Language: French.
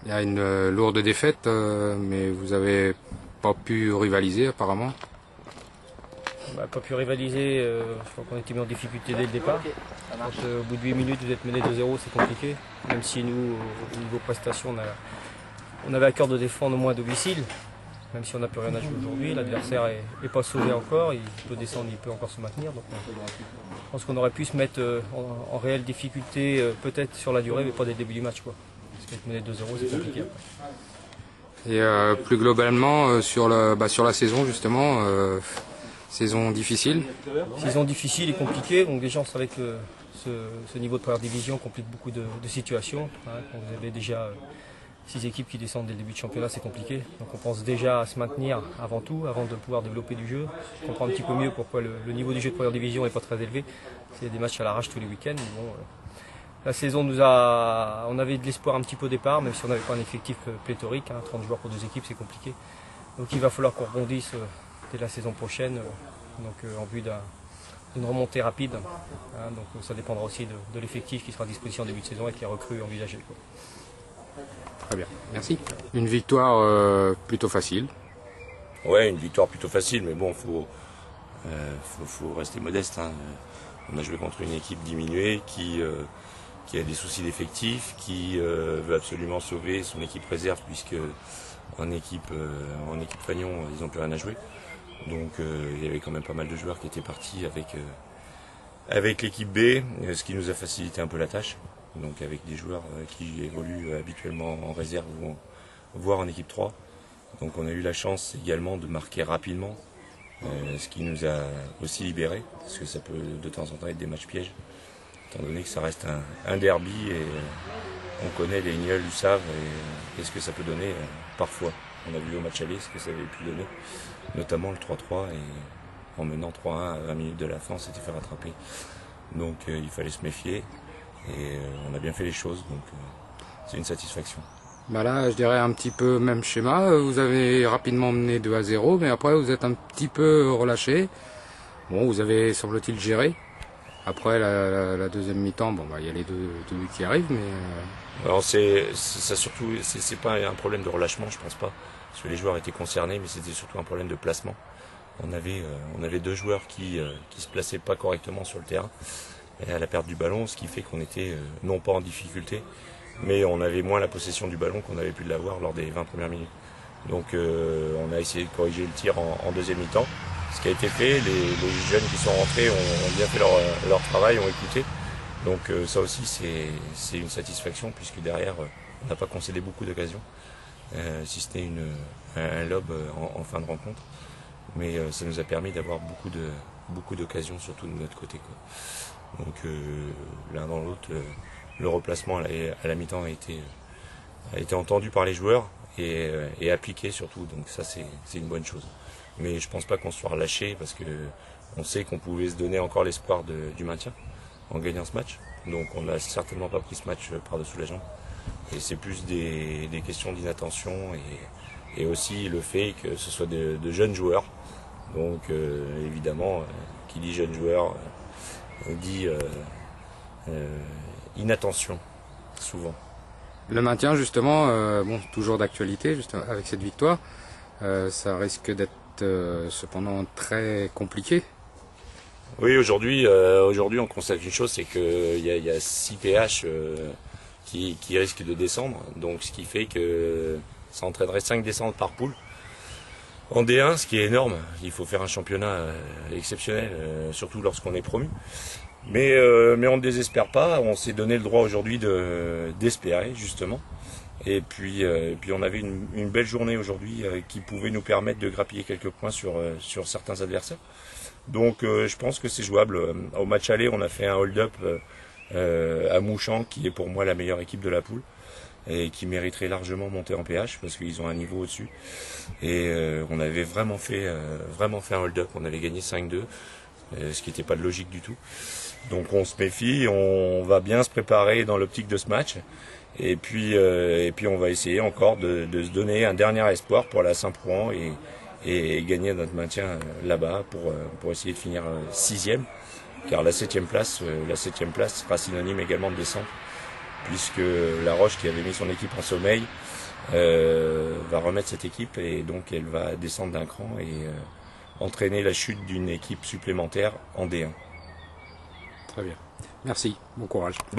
Il y a une lourde défaite, mais vous avez pas pu rivaliser apparemment. Pas pu rivaliser, je crois qu'on était mis en difficulté dès le départ. Quand, au bout de 8 minutes vous êtes mené 2-0, c'est compliqué. Même si nous, au niveau prestation, on avait à cœur de défendre au moins à domicile. Même si on n'a plus rien à jouer aujourd'hui, l'adversaire n'est pas sauvé encore, il peut descendre, il peut encore se maintenir. Donc, je pense qu'on aurait pu se mettre en réelle difficulté peut-être sur la durée, mais pas dès le début du match, quoi. Parce qu'être mené 2-0, c'est compliqué après. Et plus globalement sur la saison justement, saison difficile. Saison difficile et compliquée, donc déjà on savait que ce niveau de première division complique beaucoup de situations. Quand vous avez déjà 6 équipes qui descendent dès le début de championnat, c'est compliqué. Donc on pense déjà à se maintenir avant tout, avant de pouvoir développer du jeu. Je comprends un petit peu mieux pourquoi le niveau du jeu de première division n'est pas très élevé. C'est des matchs à l'arrache tous les week-ends. Bon, la saison on avait de l'espoir un petit peu au départ, même si on n'avait pas un effectif pléthorique. 30 joueurs pour 2 équipes, c'est compliqué. Donc il va falloir qu'on rebondisse dès la saison prochaine, en vue d'une remontée rapide. Donc ça dépendra aussi de l'effectif qui sera à disposition en début de saison avec les recrues envisagées. Très bien, merci. Une victoire plutôt facile. Ouais, une victoire plutôt facile, mais bon, faut rester modeste. On a joué contre une équipe diminuée qui a des soucis d'effectifs, qui veut absolument sauver son équipe réserve, puisque en équipe Fagnon, ils n'ont plus rien à jouer. Donc il y avait quand même pas mal de joueurs qui étaient partis avec l'équipe B, ce qui nous a facilité un peu la tâche. Donc avec des joueurs qui évoluent habituellement en réserve ou voire en équipe 3. Donc on a eu la chance également de marquer rapidement, ce qui nous a aussi libérés, parce que ça peut de temps en temps être des matchs pièges, étant donné que ça reste un derby et on connaît les Ignols du savent et ce que ça peut donner parfois. On a vu au match aller ce que ça avait pu donner, notamment le 3-3, et en menant 3-1 à 20 minutes de la fin, on s'était fait rattraper. Donc il fallait se méfier, et on a bien fait les choses, donc c'est une satisfaction. Là, je dirais un petit peu même schéma. Vous avez rapidement mené 2-0, mais après vous êtes un petit peu relâché. Bon, vous avez, semble-t-il, géré. Après la deuxième mi-temps, il y a les deux buts qui arrivent, mais... Alors c'est pas un problème de relâchement, je pense pas, parce que les joueurs étaient concernés, mais c'était surtout un problème de placement. On avait 2 joueurs qui se plaçaient pas correctement sur le terrain et à la perte du ballon, ce qui fait qu'on était non pas en difficulté, mais on avait moins la possession du ballon qu'on avait pu l'avoir lors des 20 premières minutes. Donc on a essayé de corriger le tir en deuxième mi-temps, ce qui a été fait. Les jeunes qui sont rentrés ont bien fait leur travail, ont écouté. Donc ça aussi c'est une satisfaction, puisque derrière on n'a pas concédé beaucoup d'occasions, si c'était un lob en fin de rencontre. Mais ça nous a permis d'avoir beaucoup d'occasions, surtout de notre côté, quoi. Donc l'un dans l'autre, le replacement à la mi-temps a été entendu par les joueurs et appliqué surtout. Donc ça c'est une bonne chose. Mais je pense pas qu'on soit relâché, parce que on sait qu'on pouvait se donner encore l'espoir du maintien en gagnant ce match. Donc on n'a certainement pas pris ce match par-dessous la jambe. Et c'est plus des questions d'inattention et aussi le fait que ce soit de jeunes joueurs. Donc évidemment, qui dit jeunes joueurs dit inattention, souvent. Le maintien, justement, toujours d'actualité, justement, avec cette victoire, ça risque d'être cependant très compliqué. Oui, aujourd'hui on constate une chose, c'est qu'il y a 6 PH qui risquent de descendre, donc ce qui fait que ça entraînerait 5 descentes par poule en D1, ce qui est énorme. Il faut faire un championnat exceptionnel, surtout lorsqu'on est promu. Mais on ne désespère pas, on s'est donné le droit aujourd'hui d'espérer, justement. Et puis on avait une belle journée aujourd'hui qui pouvait nous permettre de grappiller quelques points sur certains adversaires. Donc je pense que c'est jouable. Au match aller, on a fait un hold-up à Mouchamp, qui est pour moi la meilleure équipe de la poule, et qui mériterait largement monter en PH, parce qu'ils ont un niveau au-dessus. Et on avait vraiment fait un hold-up, on avait gagné 5-2, ce qui n'était pas de logique du tout. Donc on se méfie, on va bien se préparer dans l'optique de ce match. Et puis on va essayer encore de se donner un dernier espoir pour la Saint-Prouan et gagner notre maintien là-bas pour essayer de finir 6e, car la 7e place sera synonyme également de descente. puisque La Roche, qui avait mis son équipe en sommeil, va remettre cette équipe et donc elle va descendre d'un cran et entraîner la chute d'une équipe supplémentaire en D1. Très bien. Merci. Bon courage. Bon.